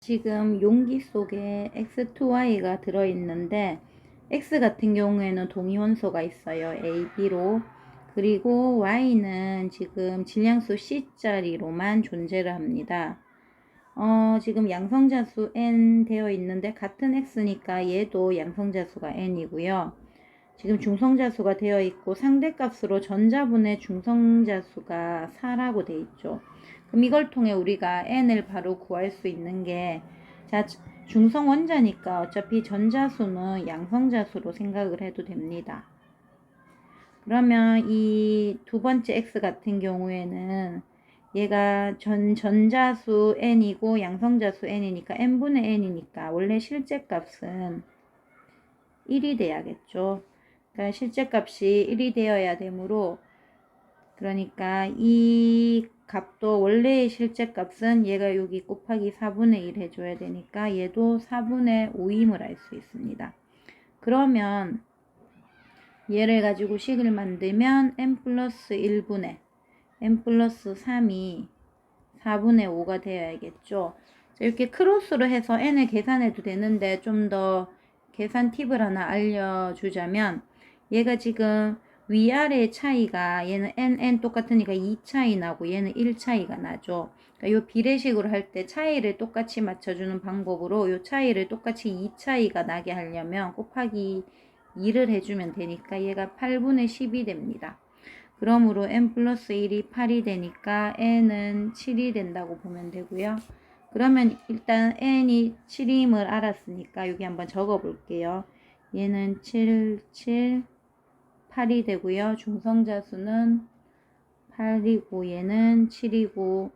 지금 용기 속에 X2Y가 들어있는데 X 같은 경우에는 동위원소가 있어요. A, B로. 그리고 Y는 지금 질량수 C자리로만 존재를 합니다. 지금 양성자수 N 되어 있는데 같은 X니까 얘도 양성자수가 N이고요. 지금 중성자수가 되어 있고 상대값으로 전자분의 중성자수가 4라고 되어 있죠. 그럼 이걸 통해 우리가 N을 바로 구할 수 있는 게, 자, 중성 원자니까 어차피 전자수는 양성자수로 생각을 해도 됩니다. 그러면 이 두 번째 X 같은 경우에는 얘가 전자수 N이고 양성자수 N이니까 N분의 N이니까 원래 실제 값은 1이 돼야겠죠. 그러니까 실제 값이 1이 되어야 되므로, 그러니까 이 값도 원래의 실제 값은 얘가 여기 곱하기 4분의 1 해줘야 되니까 얘도 4분의 5임을 알 수 있습니다. 그러면 얘를 가지고 식을 만들면 n 플러스 1분의 n 플러스 3이 4분의 5가 되어야겠죠. 이렇게 크로스로 해서 n을 계산해도 되는데 좀 더 계산 팁을 하나 알려주자면, 얘가 지금 위아래의 차이가 얘는 n 똑같으니까 2 차이 나고 얘는 1 차이가 나죠. 그러니까 요 비례식으로 할 때 차이를 똑같이 맞춰주는 방법으로 요 차이를 똑같이 2 차이가 나게 하려면 곱하기 2를 해주면 되니까 얘가 8분의 10이 됩니다. 그러므로 n 플러스 1이 8이 되니까 n은 7이 된다고 보면 되고요. 그러면 일단 n이 7임을 알았으니까 여기 한번 적어 볼게요. 얘는 7, 7, 8이 되고요. 중성자수는 8이고 얘는 7이고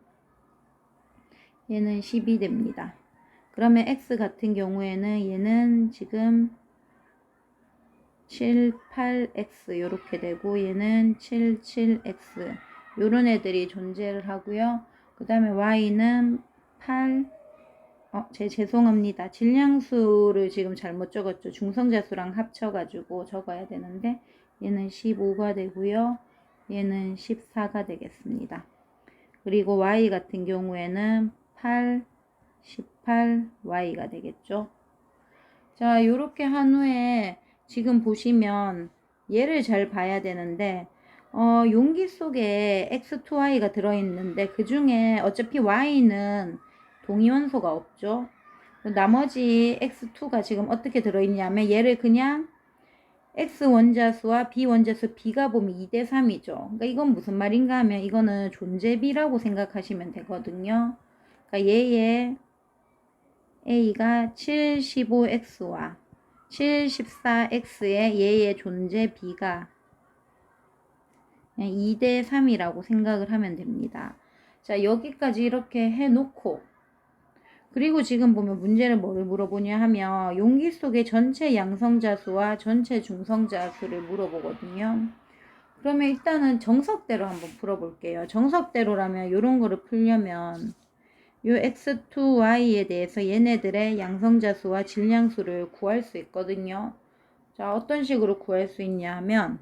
얘는 10이 됩니다. 그러면 x 같은 경우에는 얘는 지금 7, 8x 이렇게 되고 얘는 7, 7x 요런 애들이 존재를 하고요. 그 다음에 y는 8, 죄송합니다. 질량수를 지금 잘못 적었죠. 중성자수랑 합쳐가지고 적어야 되는데 얘는 15가 되고요. 얘는 14가 되겠습니다. 그리고 y 같은 경우에는 8, 18, y가 되겠죠. 자, 요렇게 한 후에 지금 보시면 얘를 잘 봐야 되는데, 용기 속에 X2Y가 들어있는데 그 중에 어차피 Y는 동위원소가 없죠. 나머지 X2가 지금 어떻게 들어있냐면 얘를 그냥 X 원자수와 B 원자수 B가 보면 2대 3이죠. 그러니까 이건 무슨 말인가 하면 이거는 존재비라고 생각하시면 되거든요. 그러니까 얘의 A가 75X와 74X의 얘의 존재 B가 2대 3이라고 생각을 하면 됩니다. 자, 여기까지 이렇게 해놓고, 그리고 지금 보면 문제를 뭐를 물어보냐 하면 용기 속의 전체 양성자수와 전체 중성자수를 물어보거든요. 그러면 일단은 정석대로 한번 풀어볼게요. 정석대로라면 이런 거를 풀려면 요 x2y에 대해서 얘네들의 양성자수와 질량수를 구할 수 있거든요. 자, 어떤 식으로 구할 수 있냐 하면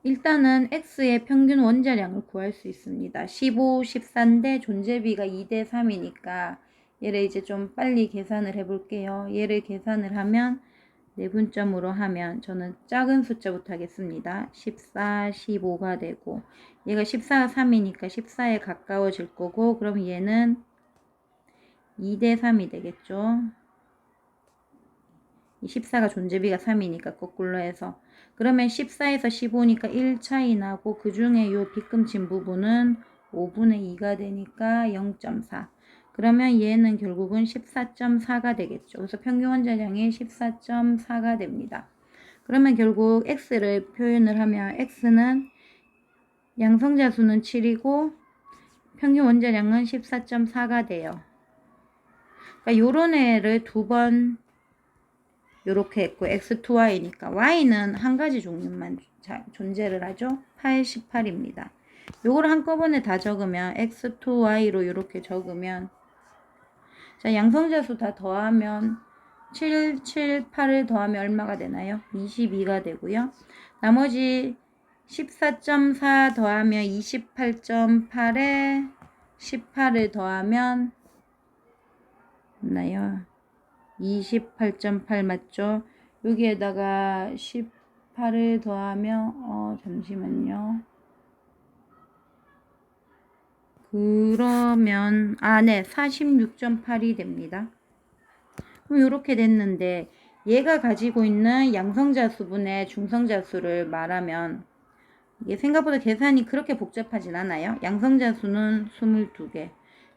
일단은 x의 평균 원자량을 구할 수 있습니다. 15, 14인데 존재비가 2대 3이니까 얘를 이제 좀 빨리 계산을 해 볼게요. 얘를 계산을 하면 내분점으로 하면 저는 작은 숫자부터 하겠습니다. 14, 15가 되고 얘가 14가 3이니까 14에 가까워질 거고, 그럼 얘는 2대 3이 되겠죠. 이 14가 존재비가 3이니까 거꾸로 해서, 그러면 14에서 15니까 1 차이 나고 그 중에 요 빗금친 부분은 5분의 2가 되니까 0.4. 그러면 얘는 결국은 14.4가 되겠죠. 그래서 평균 원자량이 14.4가 됩니다. 그러면 결국 x를 표현을 하면 x는 양성자수는 7이고 평균 원자량은 14.4가 돼요. 그러니까 요런 애를 두 번 요렇게 했고 x2y니까 y는 한 가지 종류만 존재를 하죠. 8, 18입니다. 요걸 한꺼번에 다 적으면 x2y로 요렇게 적으면, 자, 양성자수 다 더하면 7, 7, 8을 더하면 얼마가 되나요? 22가 되고요. 나머지 14.4 더하면 28.8에 18을 더하면 맞나요? 28.8 맞죠? 여기에다가 18을 더하면 잠시만요. 그러면 네, 46.8이 됩니다. 그럼 이렇게 됐는데 얘가 가지고 있는 양성자 수분의 중성자 수를 말하면 이게 생각보다 계산이 그렇게 복잡하진 않아요. 양성자 수는 22개,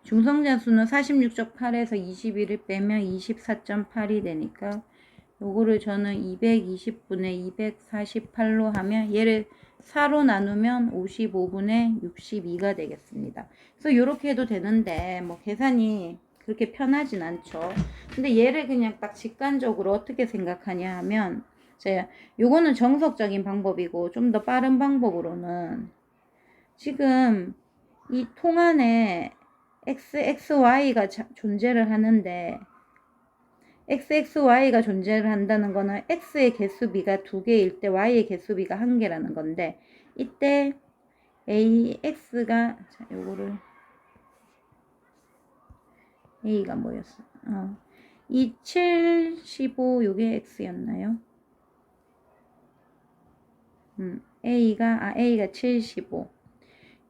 중성자 수는 46.8에서 21을 빼면 24.8이 되니까 요거를 저는 220분의 248로 하면 얘를 4로 나누면 55분의 62가 되겠습니다. 그래서 이렇게 해도 되는데 뭐 계산이 그렇게 편하진 않죠. 근데 얘를 그냥 딱 직관적으로 어떻게 생각하냐 하면 제가 요거는 정석적인 방법이고 좀 더 빠른 방법으로는 지금 이 통 안에 XXY가 존재를 하는데 XXY가 존재를 한다는 거는 X의 개수비가 2개일 때 Y의 개수비가 1개라는 건데 이때 AX가 자 요거를 A가 뭐였어? 이 75 요게 X였나요? A가 75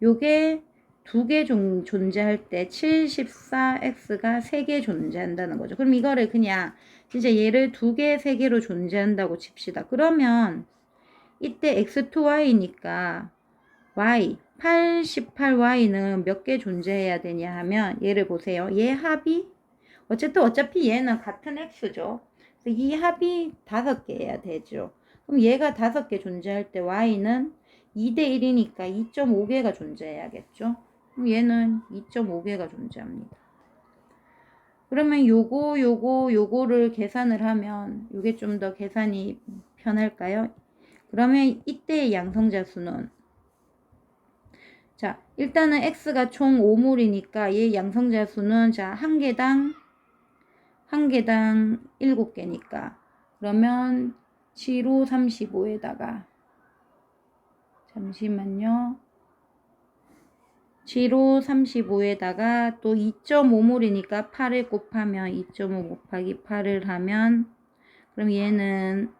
요게 2개 존재할 때 74x가 3개 존재한다는 거죠. 그럼 이거를 그냥 진짜 얘를 2개, 3개로 존재한다고 칩시다. 그러면 이때 x2y니까 y 88y는 몇 개 존재해야 되냐 하면 얘를 보세요. 얘 합이 어차피 얘는 같은 x죠. 그래서 이 합이 5개여야 되죠. 그럼 얘가 5개 존재할 때 y는 2대 1이니까 2.5개가 존재해야겠죠. 그럼 얘는 2.5개가 존재합니다. 그러면 요거를 계산을 하면 요게 좀 더 계산이 편할까요? 그러면 이때의 양성자 수는 자 일단은 x가 총 5몰이니까 얘 양성자 수는 자 한 개당 7개니까 그러면 7호 35에다가 잠시만요. 7호 35에다가 또 2.5몰이니까 8을 곱하면 2.5 곱하기 8을 하면 그럼 얘는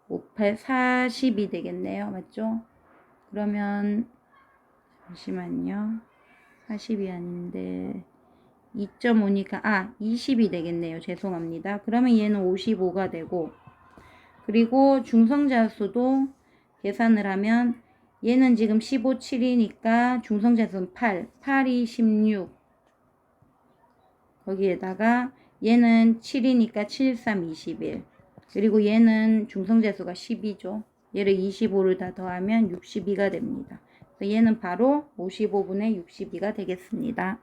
58, 40이 되겠네요. 맞죠? 그러면 잠시만요. 40이 아닌데 2.5니까 20이 되겠네요. 죄송합니다. 그러면 얘는 55가 되고 그리고 중성자 수도 계산을 하면 얘는 지금 15, 7이니까 중성자 수는 8, 8이 16 거기에다가 얘는 7이니까 7, 3, 21 그리고 얘는 중성자 수가 10이죠. 얘를 25를 다 더하면 62가 됩니다. 그래서 얘는 바로 55분의 62가 되겠습니다.